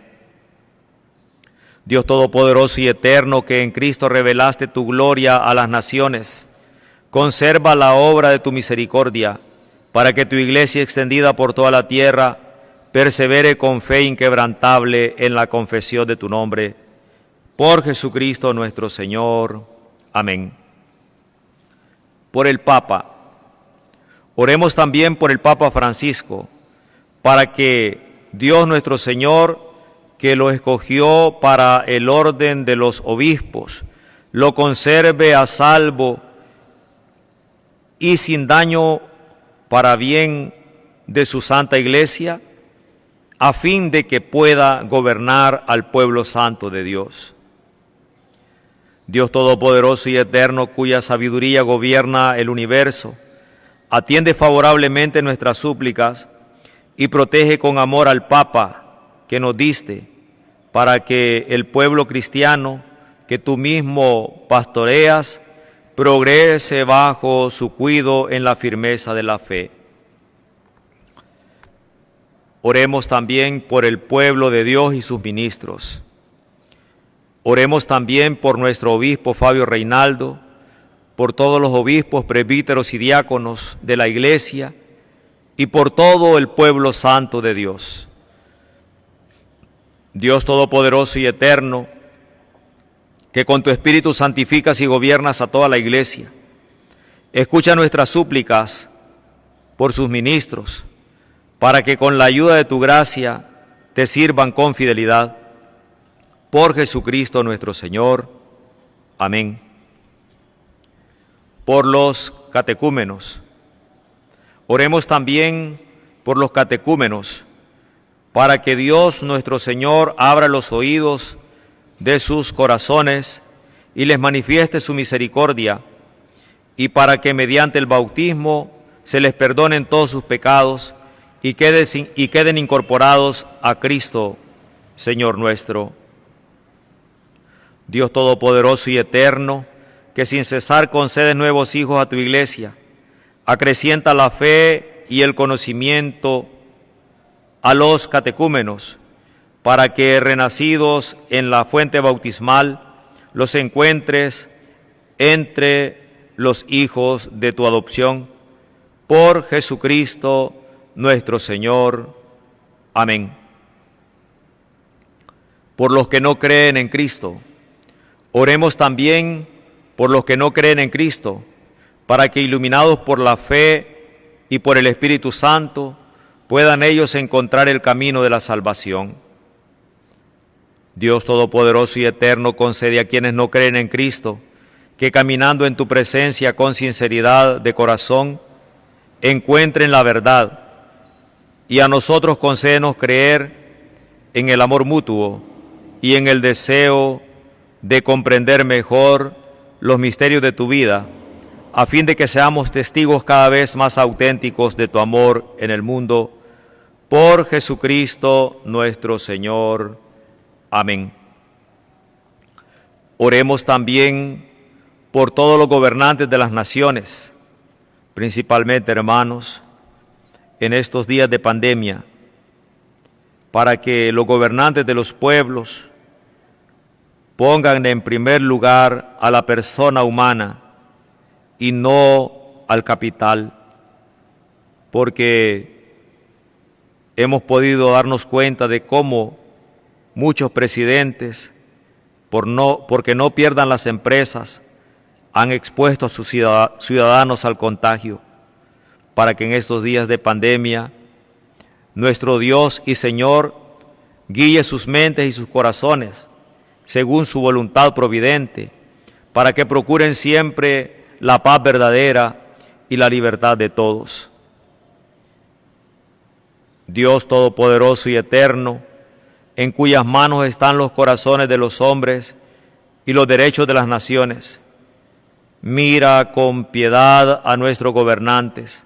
A: Dios todopoderoso y eterno, que en Cristo revelaste tu gloria a las naciones, conserva la obra de tu misericordia, para que tu iglesia extendida por toda la tierra persevere con fe inquebrantable en la confesión de tu nombre. Por Jesucristo nuestro Señor. Amén. Por el Papa. Oremos también por el Papa Francisco, para que Dios nuestro Señor, que lo escogió para el orden de los obispos, lo conserve a salvo y sin daño para bien de su Santa Iglesia, a fin de que pueda gobernar al pueblo santo de Dios. Dios Todopoderoso y Eterno, cuya sabiduría gobierna el universo, atiende favorablemente nuestras súplicas y protege con amor al Papa que nos diste, para que el pueblo cristiano que tú mismo pastoreas progrese bajo su cuidado en la firmeza de la fe. Oremos también por el pueblo de Dios y sus ministros. Oremos también por nuestro obispo Fabio Reinaldo, por todos los obispos, presbíteros y diáconos de la Iglesia y por todo el pueblo santo de Dios. Dios Todopoderoso y Eterno, que con tu Espíritu santificas y gobiernas a toda la Iglesia, escucha nuestras súplicas por sus ministros, para que con la ayuda de tu gracia te sirvan con fidelidad. Por Jesucristo nuestro Señor. Amén. Por los catecúmenos. Oremos también por los catecúmenos, para que Dios nuestro Señor abra los oídos de sus corazones y les manifieste su misericordia, y para que mediante el bautismo se les perdonen todos sus pecados y queden incorporados a Cristo, Señor nuestro. Dios Todopoderoso y Eterno, que sin cesar concedes nuevos hijos a tu Iglesia, acrecienta la fe y el conocimiento a los catecúmenos, para que renacidos en la fuente bautismal los encuentres entre los hijos de tu adopción, por Jesucristo nuestro Señor. Amén. Por los que no creen en Cristo, oremos también por los que no creen en Cristo, para que iluminados por la fe y por el Espíritu Santo, puedan ellos encontrar el camino de la salvación. Dios Todopoderoso y Eterno, concede a quienes no creen en Cristo, que caminando en tu presencia con sinceridad de corazón, encuentren la verdad, y a nosotros concédenos creer en el amor mutuo y en el deseo de comprender mejor los misterios de tu vida, a fin de que seamos testigos cada vez más auténticos de tu amor en el mundo, por Jesucristo nuestro Señor. Amén. Oremos también por todos los gobernantes de las naciones, principalmente, hermanos, en estos días de pandemia, para que los gobernantes de los pueblos pongan en primer lugar a la persona humana y no al capital, porque hemos podido darnos cuenta de cómo muchos presidentes, porque no pierdan las empresas, han expuesto a sus ciudadanos al contagio, para que en estos días de pandemia nuestro Dios y Señor guíe sus mentes y sus corazones según su voluntad providente, para que procuren siempre la paz verdadera y la libertad de todos. Dios Todopoderoso y Eterno, en cuyas manos están los corazones de los hombres y los derechos de las naciones, mira con piedad a nuestros gobernantes,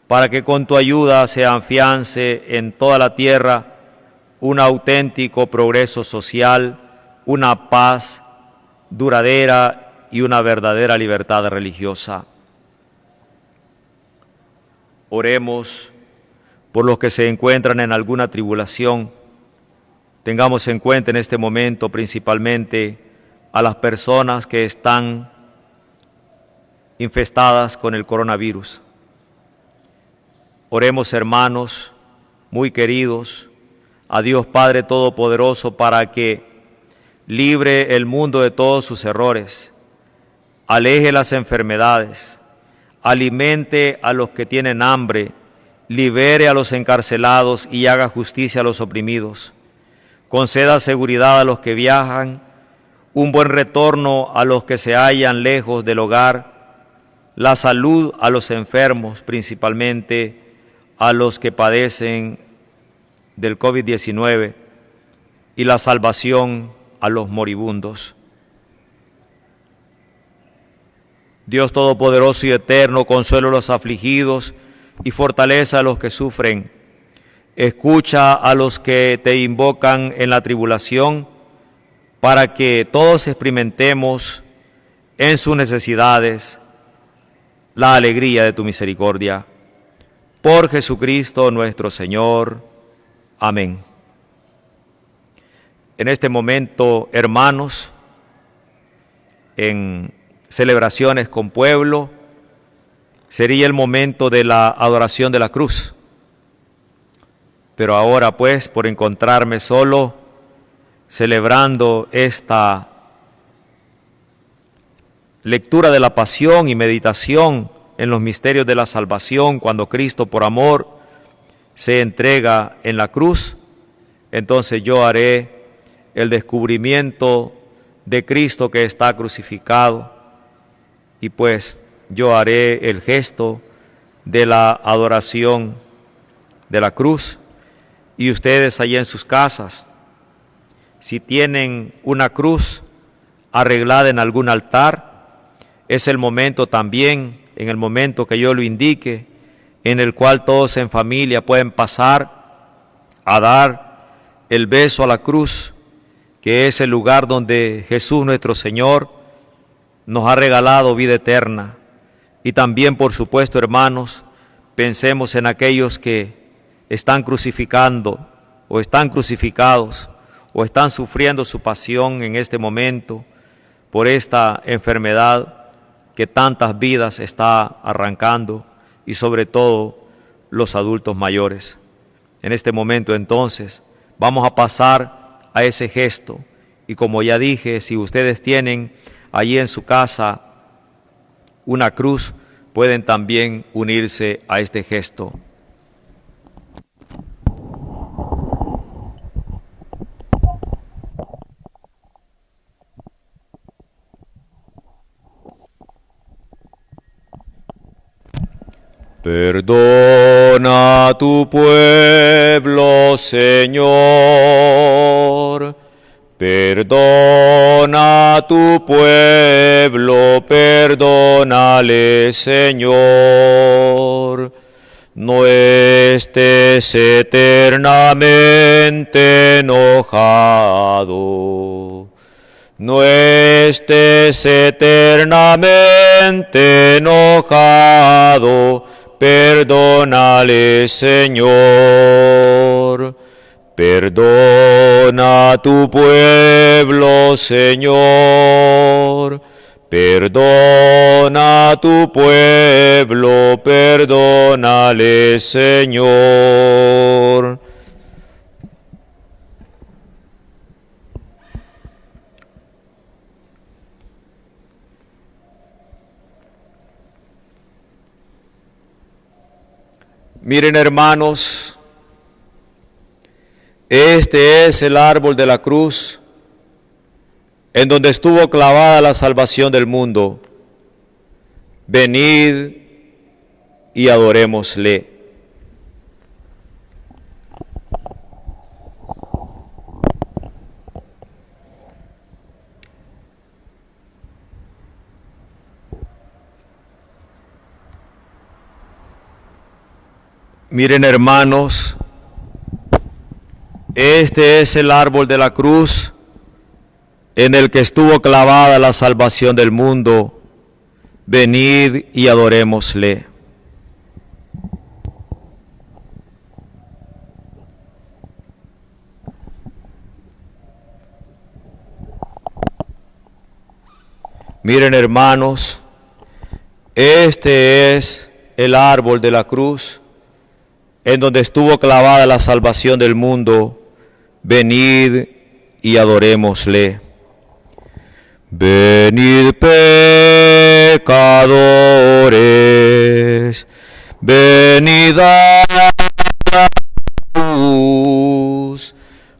A: para que con tu ayuda se afiance en toda la tierra un auténtico progreso social, una paz duradera y una verdadera libertad religiosa. Oremos por los que se encuentran en alguna tribulación. Tengamos en cuenta en este momento principalmente a las personas que están infestadas con el coronavirus. Oremos, hermanos, muy queridos, a Dios Padre Todopoderoso, para que libre el mundo de todos sus errores aleje las enfermedades, alimente a los que tienen hambre, libere a los encarcelados y haga justicia a los oprimidos. Conceda seguridad a los que viajan, un buen retorno a los que se hallan lejos del hogar, la salud a los enfermos, principalmente a los que padecen del COVID-19, y la salvación a los moribundos. Dios Todopoderoso y Eterno, consuelo a los afligidos y fortaleza a los que sufren. Escucha a los que te invocan en la tribulación, para que todos experimentemos en sus necesidades la alegría de tu misericordia. Por Jesucristo nuestro Señor. Amén. En este momento, hermanos, en celebraciones con pueblo, sería el momento de la adoración de la cruz. Pero ahora, pues, por encontrarme solo, celebrando esta lectura de la pasión y meditación en los misterios de la salvación, cuando Cristo por amor se entrega en la cruz, entonces yo haré el descubrimiento de Cristo que está crucificado, y pues yo haré el gesto de la adoración de la cruz. Y ustedes allá en sus casas, si tienen una cruz arreglada en algún altar, es el momento también, en el momento que yo lo indique, en el cual todos en familia pueden pasar a dar el beso a la cruz, que es el lugar donde Jesús nuestro Señor nos ha regalado vida eterna. Y también, por supuesto, hermanos, pensemos en aquellos que están crucificando o están crucificados o están sufriendo su pasión en este momento por esta enfermedad que tantas vidas está arrancando, y sobre todo los adultos mayores. En este momento, entonces, vamos a pasar a ese gesto, y como ya dije, si ustedes tienen allí en su casa una cruz, pueden también unirse a este gesto. Perdona a tu pueblo, Señor. Perdona a tu pueblo, perdónale, Señor. No estés eternamente enojado. No estés eternamente enojado. Perdónale, Señor. Perdona a tu pueblo, Señor. Perdona a tu pueblo, perdónale, Señor. Miren, hermanos, este es el árbol de la cruz en donde estuvo clavada la salvación del mundo. Venid y adorémosle. Miren, hermanos, este es el árbol de la cruz en el que estuvo clavada la salvación del mundo. Venid y adorémosle. Miren, hermanos, este es el árbol de la cruz en donde estuvo clavada la salvación del mundo. Venid y adorémosle. Venid pecadores, venid a la cruz,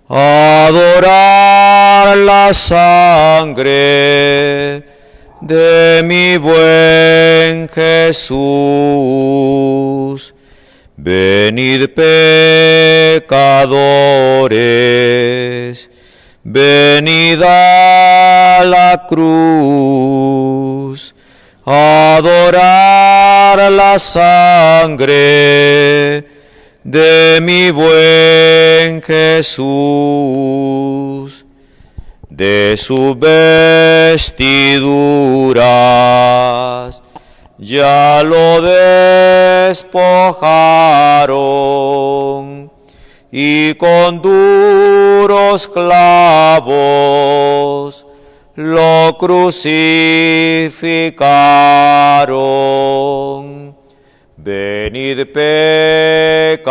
A: adorar la sangre de mi buen Jesús. Venid pecadores, venid a la cruz, adorar la sangre de mi buen Jesús. De sus vestiduras ya lo despojaron y con duros clavos lo crucificaron. Venid pecadores,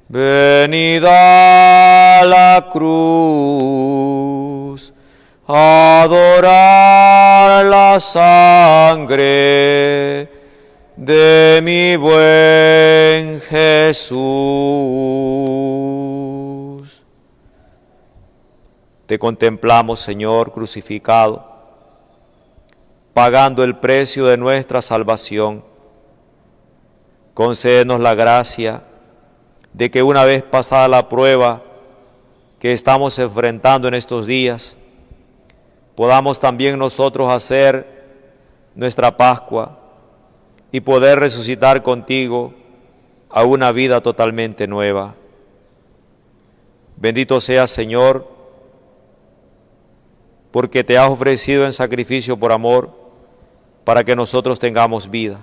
A: venid a la cruz, adorar la sangre de mi buen Jesús. Te contemplamos, Señor, crucificado, pagando el precio de nuestra salvación. Concédenos la gracia de que una vez pasada la prueba que estamos enfrentando en estos días, podamos también nosotros hacer nuestra Pascua y poder resucitar contigo a una vida totalmente nueva. Bendito seas, Señor, porque te has ofrecido en sacrificio por amor para que nosotros tengamos vida.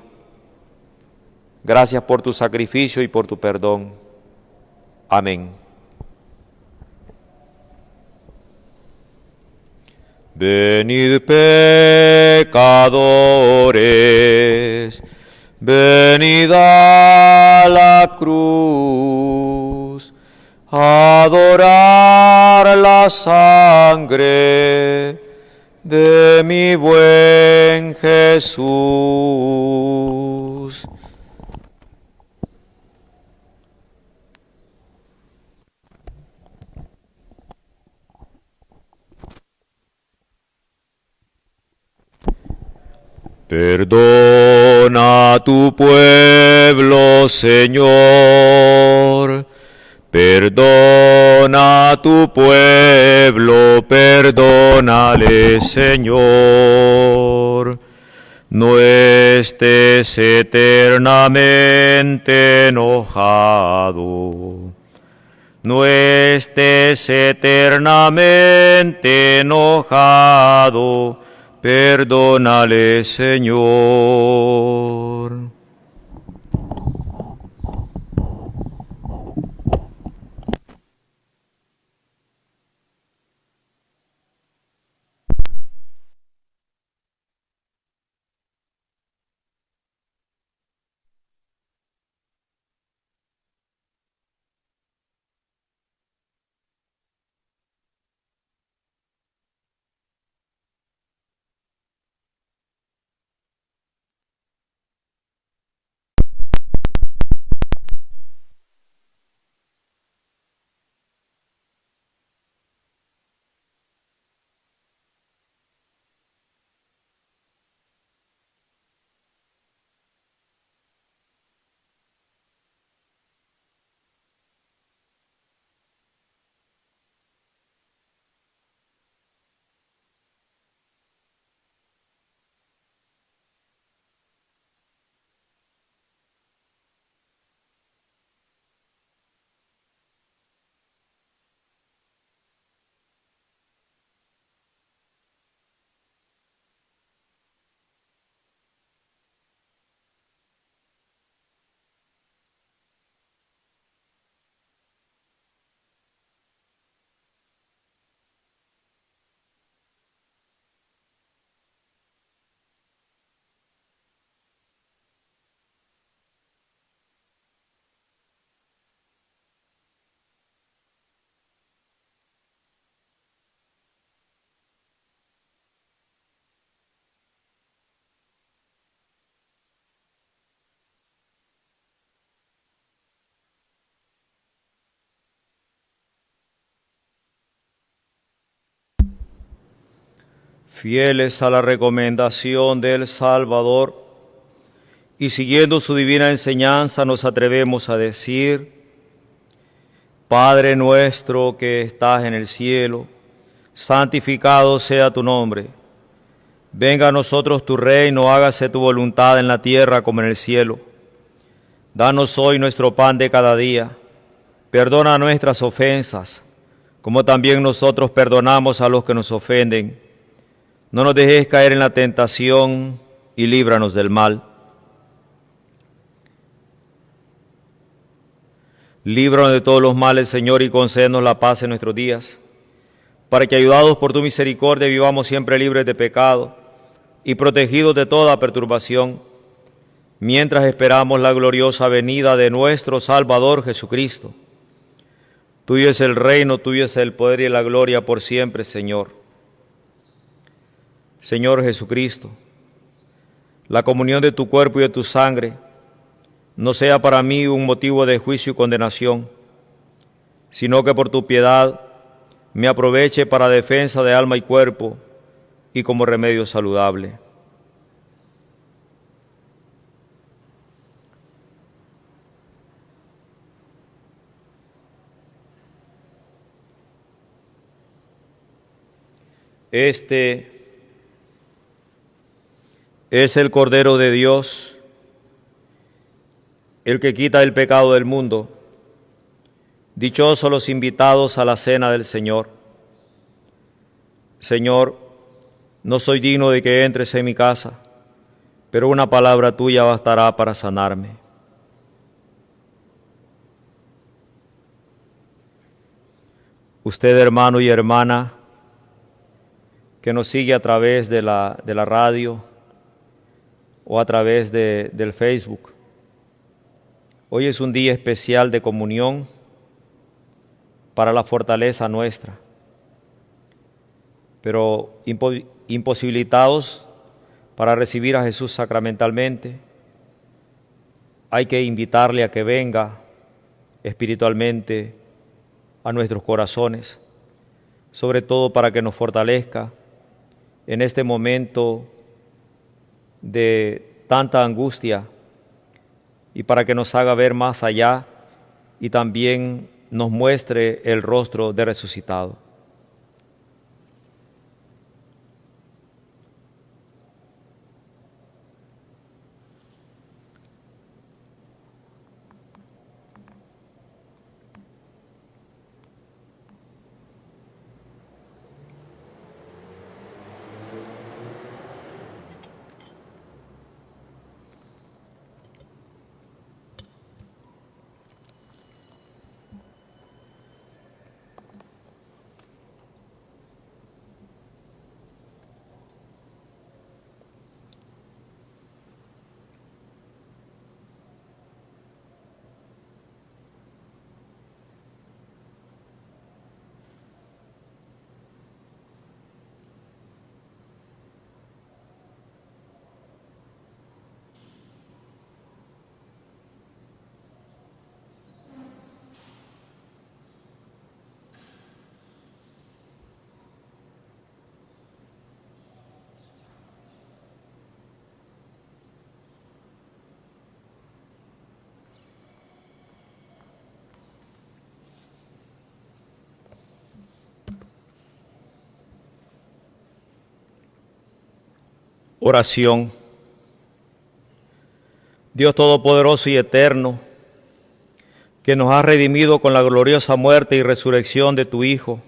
A: Gracias por tu sacrificio y por tu perdón. Amén. Venid pecadores, venid a la cruz, adorar la sangre de mi buen Jesús. Perdona a tu pueblo, Señor. Perdona a tu pueblo, perdónale, Señor. No estés eternamente enojado. No estés eternamente enojado. Perdónale, Señor. Fieles a la recomendación del Salvador y siguiendo su divina enseñanza, nos atrevemos a decir: Padre nuestro que estás en el cielo, santificado sea tu nombre. Venga a nosotros tu reino, hágase tu voluntad en la tierra como en el cielo. Danos hoy nuestro pan de cada día. Perdona nuestras ofensas, como también nosotros perdonamos a los que nos ofenden. No nos dejes caer en la tentación y líbranos del mal. Líbranos de todos los males, Señor, y concédenos la paz en nuestros días, para que, ayudados por tu misericordia, vivamos siempre libres de pecado y protegidos de toda perturbación, mientras esperamos la gloriosa venida de nuestro Salvador Jesucristo. Tuyo es el reino, tuyo es el poder y la gloria por siempre, Señor. Señor Jesucristo, la comunión de tu cuerpo y de tu sangre no sea para mí un motivo de juicio y condenación, sino que por tu piedad me aproveche para defensa de alma y cuerpo y como remedio saludable. Este es el Cordero de Dios, el que quita el pecado del mundo. Dichosos los invitados a la cena del Señor. Señor, no soy digno de que entres en mi casa, pero una palabra tuya bastará para sanarme. Usted, hermano y hermana, que nos sigue a través de la radio o a través del Facebook, hoy es un día especial de comunión para la fortaleza nuestra, pero imposibilitados para recibir a Jesús sacramentalmente, hay que invitarle a que venga espiritualmente a nuestros corazones, sobre todo para que nos fortalezca en este momento de tanta angustia y para que nos haga ver más allá y también nos muestre el rostro del resucitado. Oración. Dios Todopoderoso y Eterno, que nos has redimido con la gloriosa muerte y resurrección de tu Hijo,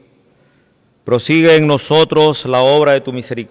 A: prosigue en nosotros la obra de tu misericordia